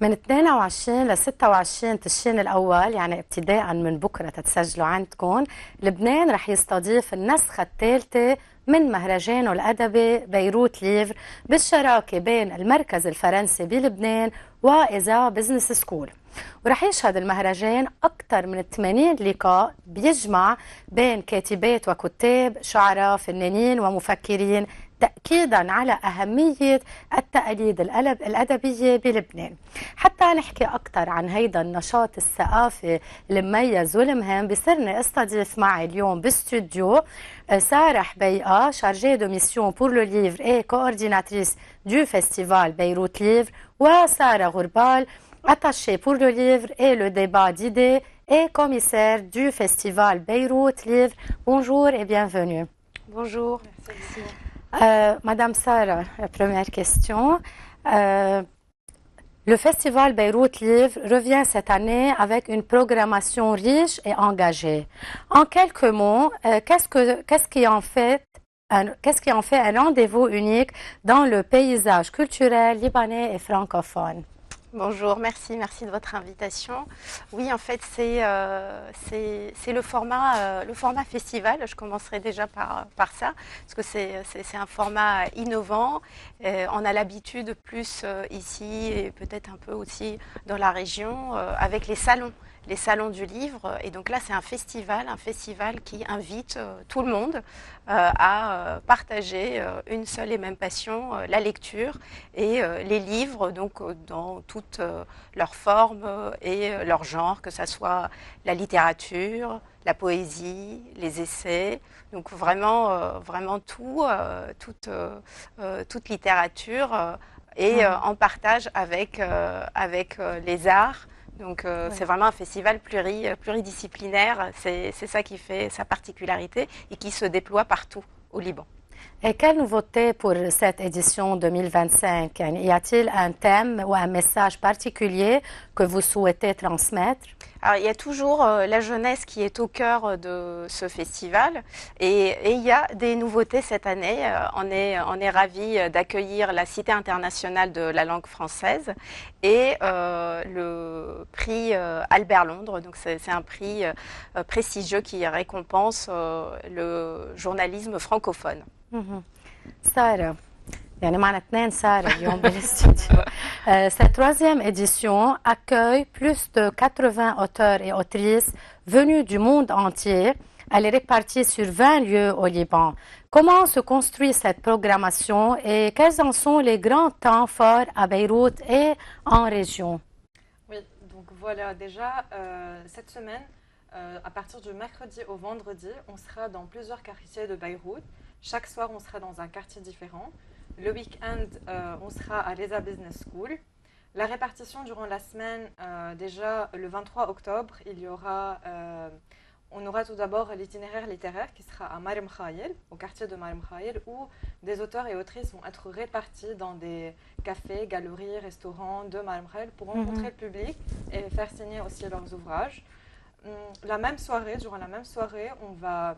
من 22 ل 26 تشرين الأول، يعني ابتداء من بكرة تتسجلوا عندكم، لبنان رح يستضيف النسخة الثالثة من مهرجانه الأدبي بيروت ليفر بالشراكة بين المركز الفرنسي بلبنان وإذا بزنس سكول. ورح يشهد المهرجان أكثر من 80 لقاء بيجمع بين كاتبات وكتاب، شعراء، فنانين ومفكرين، تأكيداً على أهمية التقاليد الأدبية بلبنان. حتى نحكي أكثر عن هيدا النشاط الثقافي المميز والمهم، بصرني استضيف معي اليوم باستوديو سارة حبيقة، chargée de mission pour le livre et coordinatrice du festival Beyrouth Livre, وسارة غربال، attachée pour le livre et le débat d'idées et commissaire du festival Beyrouth Livre. Bonjour et bienvenue. Bonjour. Merci. Madame Sarah, la première question. Le festival Beyrouth Livre revient cette année avec une programmation riche et engagée. En quelques mots, qu'est-ce qui en fait un rendez-vous unique dans le paysage culturel libanais et francophone? Bonjour, merci de votre invitation. Oui, en fait, c'est le format festival. Je commencerai déjà par ça, parce que c'est un format innovant. On a l'habitude plus ici et peut-être un peu aussi dans la région avec les salons du livre. Et donc là, c'est un festival qui invite tout le monde à partager une seule et même passion, la lecture et les livres, donc dans toutes leurs formes et leur genre, que ce soit la littérature, la poésie, les essais, donc vraiment toute littérature et en partage avec les arts. Donc c'est vraiment un festival pluridisciplinaire, c'est ça qui fait sa particularité et qui se déploie partout au Liban. Et quelle nouveauté pour cette édition 2025? Y a-t-il un thème ou un message particulier que vous souhaitez transmettre? Alors, il y a toujours la jeunesse qui est au cœur de ce festival et il y a des nouveautés cette année. On est ravis d'accueillir la Cité internationale de la langue française et le prix Albert Londres. Donc c'est un prix prestigieux qui récompense le journalisme francophone. Sarah. يعني معنا اثنين سارة اليوم بالاستوديو. Cette troisième édition accueille plus de 80 auteurs et autrices venus du monde entier. Elle est répartie sur 20 lieux au Liban. Comment se construit cette programmation et quels en sont les grands temps forts à Beyrouth et en région? Oui, donc voilà, déjà cette semaine, à partir du mercredi au vendredi, on sera dans plusieurs quartiers de Beyrouth. Chaque soir, on sera dans un quartier différent. Le week-end, on sera à l'ESA Business School. La répartition durant la semaine, déjà le 23 octobre, on aura tout d'abord l'itinéraire littéraire qui sera à Marem Khayel, au quartier de Marem Khayel, où des auteurs et autrices vont être répartis dans des cafés, galeries, restaurants de Marem Khayel pour rencontrer le public et faire signer aussi leurs ouvrages. Durant la même soirée, on va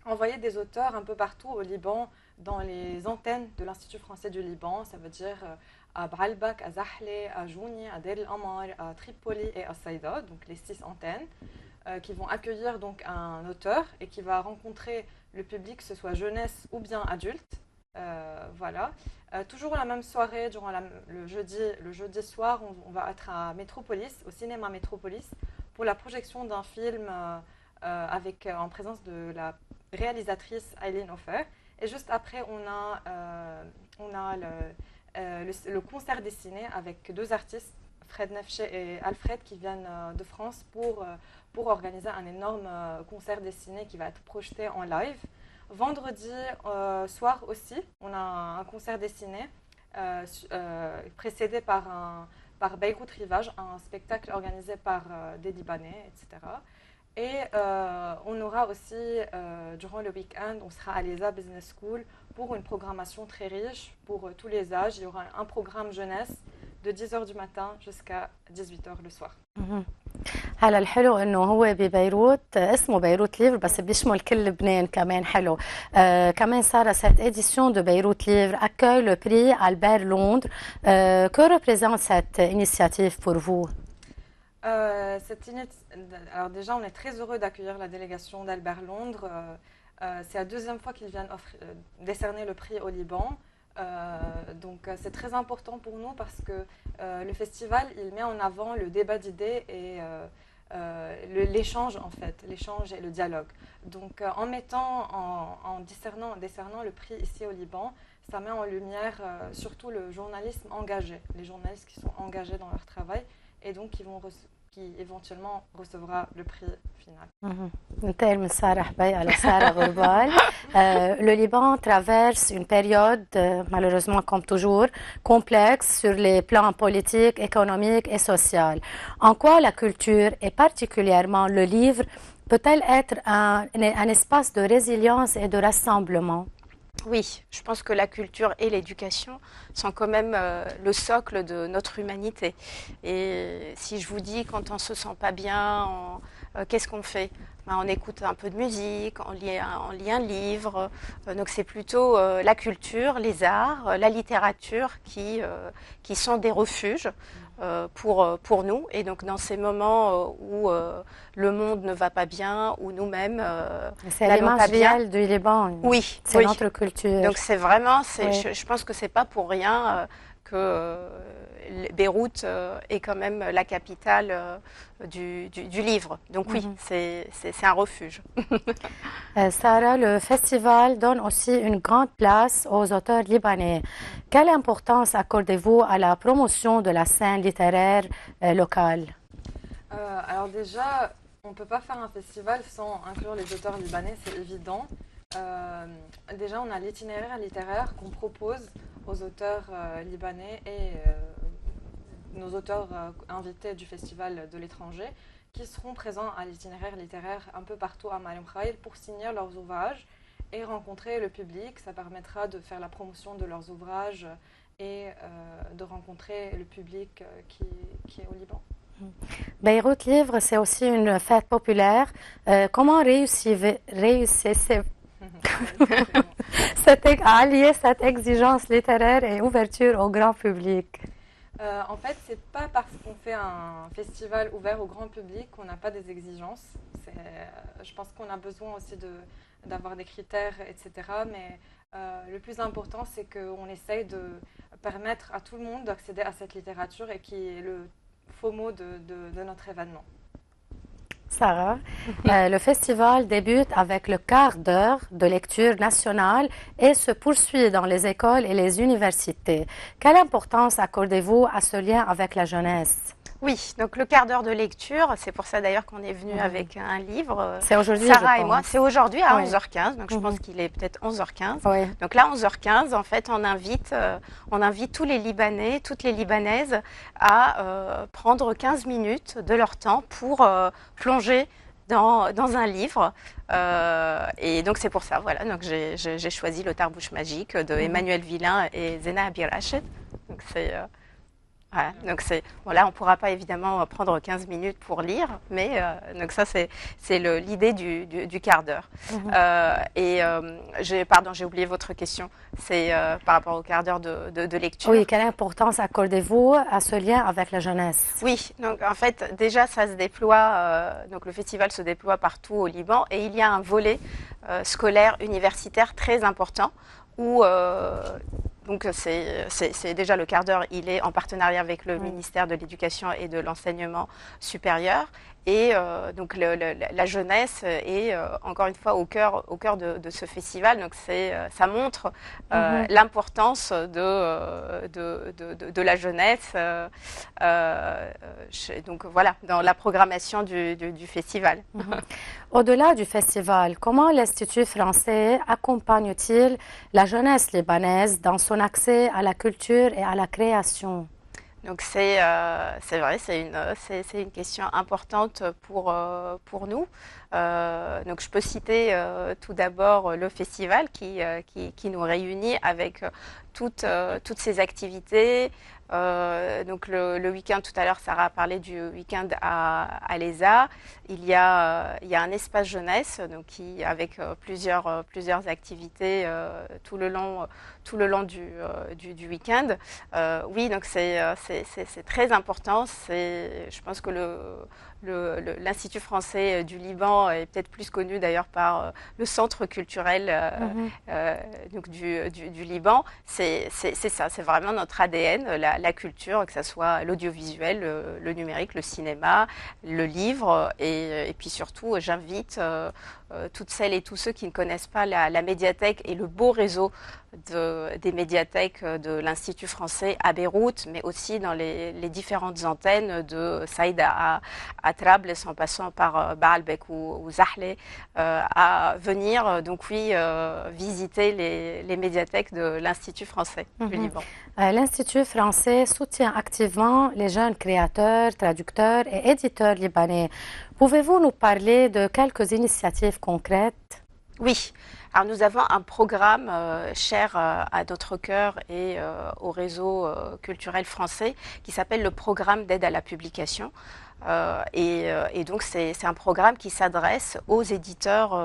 envoyer des auteurs un peu partout au Liban, dans les antennes de l'Institut français du Liban, ça veut dire à Bralbak, à Zahle, à Jouni, à Deir el-Amar, à Tripoli et à Saïda, donc les 6 antennes, qui vont accueillir donc un auteur et qui va rencontrer le public, que ce soit jeunesse ou bien adulte. Voilà. Toujours la même soirée, durant le jeudi soir, on va être à Métropolis, au cinéma Métropolis, pour la projection d'un film en présence de la réalisatrice Eileen Ofer. Et juste après, on a le concert dessiné avec 2 artistes, Fred Nefché et Alfred, qui viennent de France pour organiser un énorme concert dessiné qui va être projeté en live. Vendredi soir aussi, on a un concert dessiné précédé par Beyrouth Rivage, un spectacle organisé par des Libanais, etc. Et on aura aussi, durant le week-end, on sera à l'ESA Business School pour une programmation très riche pour tous les âges. Il y aura un programme jeunesse de 10h du matin jusqu'à 18h le soir. هلا الحلو انه هو ببيروت اسمه بيروت ليفر بس بيشمل كل لبنان كمان حلو. كمان Sarah, cette édition de Beyrouth Livre accueille le prix Albert Londres. Que représente cette initiative pour vous? Alors déjà, on est très heureux d'accueillir la délégation d'Albert Londres. C'est la deuxième fois qu'ils viennent décerner le prix au Liban. Donc c'est très important pour nous parce que le festival, il met en avant le débat d'idées et l'échange en fait, l'échange et le dialogue. Donc en décernant le prix ici au Liban, ça met en lumière surtout le journalisme engagé, les journalistes qui sont engagés dans leur travail et donc qui éventuellement recevra le prix final. ننتقل من سارة حبي على سارة غربال. Le Liban traverse une période, malheureusement comme toujours, complexe sur les plans politiques, économiques et sociaux. En quoi la culture et particulièrement le livre peut-elle être un espace de résilience et de rassemblement? Oui, je pense que la culture et l'éducation sont quand même le socle de notre humanité. Et si je vous dis, quand on ne se sent pas bien, qu'est-ce qu'on fait? On écoute un peu de musique, on lit un livre. Donc c'est plutôt la culture, les arts, la littérature qui sont des refuges pour nous. Et donc dans ces moments où le monde ne va pas bien, où nous-mêmes c'est l'image réelle du Liban. Oui, c'est notre culture. Donc c'est vraiment, je pense que c'est pas pour rien que Beyrouth est quand même la capitale du livre. Donc oui, c'est un refuge. Sarah, le festival donne aussi une grande place aux auteurs libanais. Quelle importance accordez-vous à la promotion de la scène littéraire locale? Alors déjà, on ne peut pas faire un festival sans inclure les auteurs libanais, c'est évident. Déjà, on a l'itinéraire littéraire qu'on propose aux auteurs libanais et nos auteurs invités du Festival de l'étranger qui seront présents à l'itinéraire littéraire un peu partout à Marem Khaïl pour signer leurs ouvrages et rencontrer le public. Ça permettra de faire la promotion de leurs ouvrages et de rencontrer le public qui est au Liban. Beyrouth Livre, c'est aussi une fête populaire. Comment réussissez à allier cette exigence littéraire et ouverture au grand public? En fait, c'est pas parce qu'on fait un festival ouvert au grand public qu'on n'a pas des exigences. Je pense qu'on a besoin aussi d'avoir des critères, etc. Mais le plus important, c'est qu'on essaye de permettre à tout le monde d'accéder à cette littérature et qui est le faux mot de notre événement. Sarah, le festival débute avec le quart d'heure de lecture nationale et se poursuit dans les écoles et les universités. Quelle importance accordez-vous à ce lien avec la jeunesse? Oui, donc le quart d'heure de lecture, c'est pour ça d'ailleurs qu'on est venu avec un livre. C'est aujourd'hui, Sarah et moi. C'est aujourd'hui à 11h15, donc je pense Mhm. qu'il est peut-être 11h15. Oui. Donc là, 11h15, en fait, on invite tous les Libanais, toutes les Libanaises à prendre 15 minutes de leur temps pour plonger dans un livre. Et donc c'est pour ça, voilà. Donc j'ai choisi Le Tarbouche magique de Emmanuel Villain et Zena Abirached. Donc c'est... Voilà, donc là, on ne pourra pas évidemment prendre 15 minutes pour lire, mais donc ça, c'est l'idée du quart d'heure. J'ai oublié votre question, c'est par rapport au quart d'heure de lecture. Oui, quelle importance accordez-vous à ce lien avec la jeunesse? Oui, donc en fait, déjà, ça se déploie, donc le festival se déploie partout au Liban, et il y a un volet scolaire, universitaire très important, où... Donc c'est déjà le quart d'heure, il est en partenariat avec le ministère de l'Éducation et de l'Enseignement supérieur. Et donc la jeunesse est encore une fois au cœur de ce festival. Donc ça montre l'importance de la jeunesse. Donc voilà, dans la programmation du festival. Au-delà du festival, comment l'Institut français accompagne-t-il la jeunesse libanaise dans son accès à la culture et à la création? Donc c'est vrai, c'est une question importante pour nous. Donc je peux citer tout d'abord le festival qui nous réunit avec toutes ces activités Donc le week-end, tout à l'heure, Sarah a parlé du week-end à l'ESA. Il y a un espace jeunesse donc avec plusieurs activités tout le long du week-end. Oui, donc c'est très important. Je pense que l'Institut français du Liban est peut-être plus connu d'ailleurs par le centre culturel donc du Liban. C'est ça, c'est vraiment notre ADN, la culture, que ce soit l'audiovisuel, le numérique, le cinéma, le livre. Et puis surtout, j'invite toutes celles et tous ceux qui ne connaissent pas la médiathèque et le beau réseau des médiathèques de l'Institut français à Beyrouth, mais aussi dans les différentes antennes de Saïda à Trables, en passant par Baalbek ou Zahle, à venir donc visiter les médiathèques de l'Institut français du Liban. L'Institut français soutient activement les jeunes créateurs, traducteurs et éditeurs libanais. Pouvez-vous nous parler de quelques initiatives concrètes? Oui. Alors nous avons un programme cher à notre cœur et au réseau culturel français qui s'appelle le programme d'aide à la publication. Et donc c'est un programme qui s'adresse aux éditeurs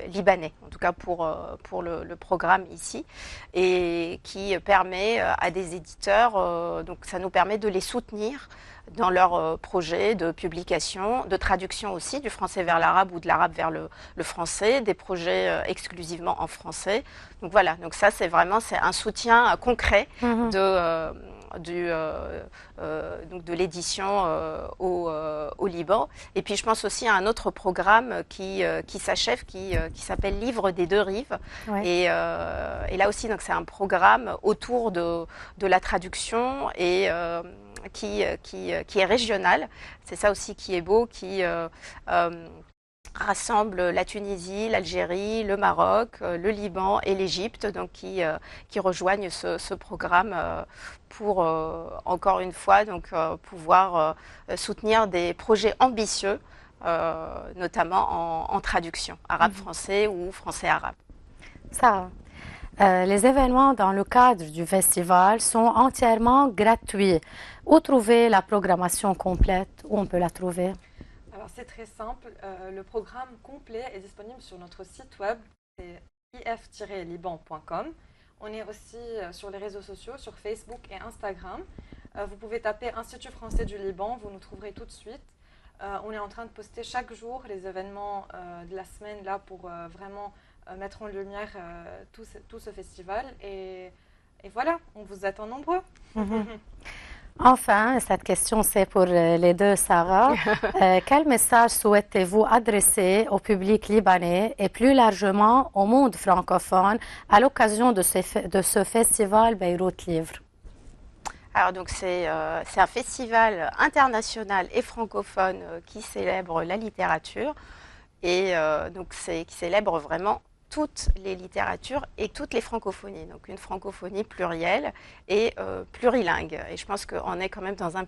libanais, en tout cas pour le programme ici, et qui permet à des éditeurs, donc ça nous permet de les soutenir dans leurs projets de publication, de traduction aussi, du français vers l'arabe ou de l'arabe vers le français, des projets exclusivement en français. Donc voilà, donc ça c'est un soutien concret de l'édition au Liban. Et puis je pense aussi à un autre programme qui s'achève, qui s'appelle Livre des deux rives. Ouais. Et là aussi, donc c'est un programme autour de la traduction et qui est régional. C'est ça aussi qui est beau, qui rassemble la Tunisie, l'Algérie, le Maroc, le Liban et l'Égypte, donc qui rejoignent ce programme pour encore une fois pouvoir soutenir des projets ambitieux, notamment en traduction arabe-français ou français-arabe. Ça. Les événements dans le cadre du festival sont entièrement gratuits. Où trouver la programmation complète? Où on peut la trouver? Alors c'est très simple. Le programme complet est disponible sur notre site web, c'est if-liban.com. On est aussi sur les réseaux sociaux, sur Facebook et Instagram. Vous pouvez taper Institut français du Liban, vous nous trouverez tout de suite. On est en train de poster chaque jour les événements de la semaine là pour vraiment mettre en lumière tout ce festival. Et voilà, on vous attend nombreux. Enfin, cette question c'est pour les deux Sarah. Quel message souhaitez-vous adresser au public libanais et plus largement au monde francophone à l'occasion de ce festival Beyrouth Livre? Alors donc c'est un festival international et francophone qui célèbre la littérature et qui célèbre vraiment toutes les littératures et toutes les francophonies, donc une francophonie plurielle et plurilingue. Et je pense qu'on est quand même dans un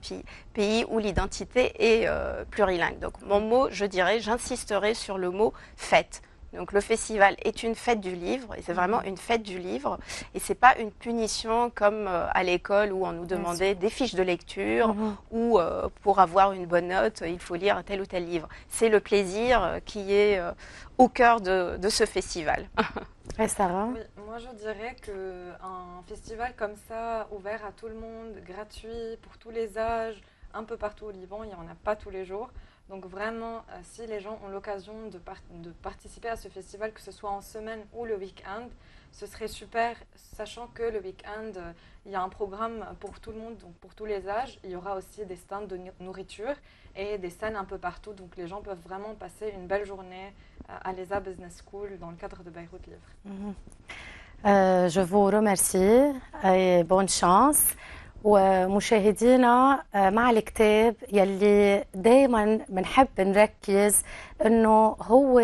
pays où l'identité est plurilingue. Donc mon mot, j'insisterai sur le mot « fête ». Donc le festival est une fête du livre, et c'est vraiment une fête du livre, et c'est pas une punition comme à l'école où on nous demandait des fiches de lecture, ou pour avoir une bonne note, il faut lire tel ou tel livre. C'est le plaisir qui est au cœur de ce festival. Et Sarah? Oui, moi je dirais qu'un festival comme ça, ouvert à tout le monde, gratuit, pour tous les âges, un peu partout au Liban, il n'y en a pas tous les jours. Donc vraiment, si les gens ont l'occasion de participer à ce festival, que ce soit en semaine ou le week-end, ce serait super, sachant que le week-end, il y a un programme pour tout le monde, donc pour tous les âges. Il y aura aussi des stands de nourriture et des scènes un peu partout. Donc les gens peuvent vraiment passer une belle journée à l'ESA Business School dans le cadre de Beyrouth Livre. Je vous remercie et bonne chance. ومشاهدينا مع الكتاب يلي دايما بنحب نركز انه هو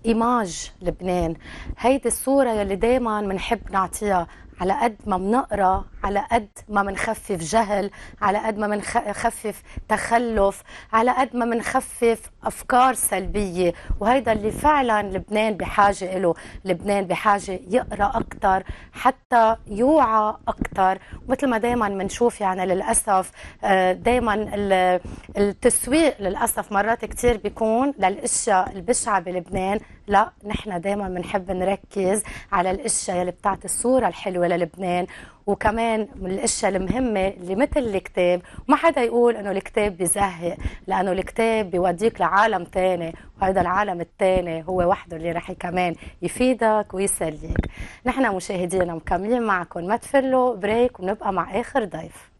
ايماج لبنان. هيدي الصورة يلي دايما بنحب نعطيها على قد ما بنقرا على قد ما منخفف جهل، على قد ما منخفف تخلف، على قد ما منخفف أفكار سلبية. وهيدا اللي فعلا لبنان بحاجة له. لبنان بحاجة يقرأ أكتر حتى يوعى أكتر. ومثل ما دايما منشوف يعني للأسف دايما التسويق للأسف مرات كتير بيكون للأشياء البشعة بلبنان. لا، نحن دايما بنحب نركز على الاشياء اللي بتعطي الصوره الحلوه للبنان، وكمان من الاشياء المهمه اللي مثل الكتاب. وما حدا يقول انه الكتاب بيزهق، لانه الكتاب بيوديك لعالم تاني، وهذا العالم التاني هو وحده اللي رح كمان يفيدك ويسليك. نحن مشاهدينا مكملين معكم، ما تفلوا بريك ونبقى مع اخر ضيف.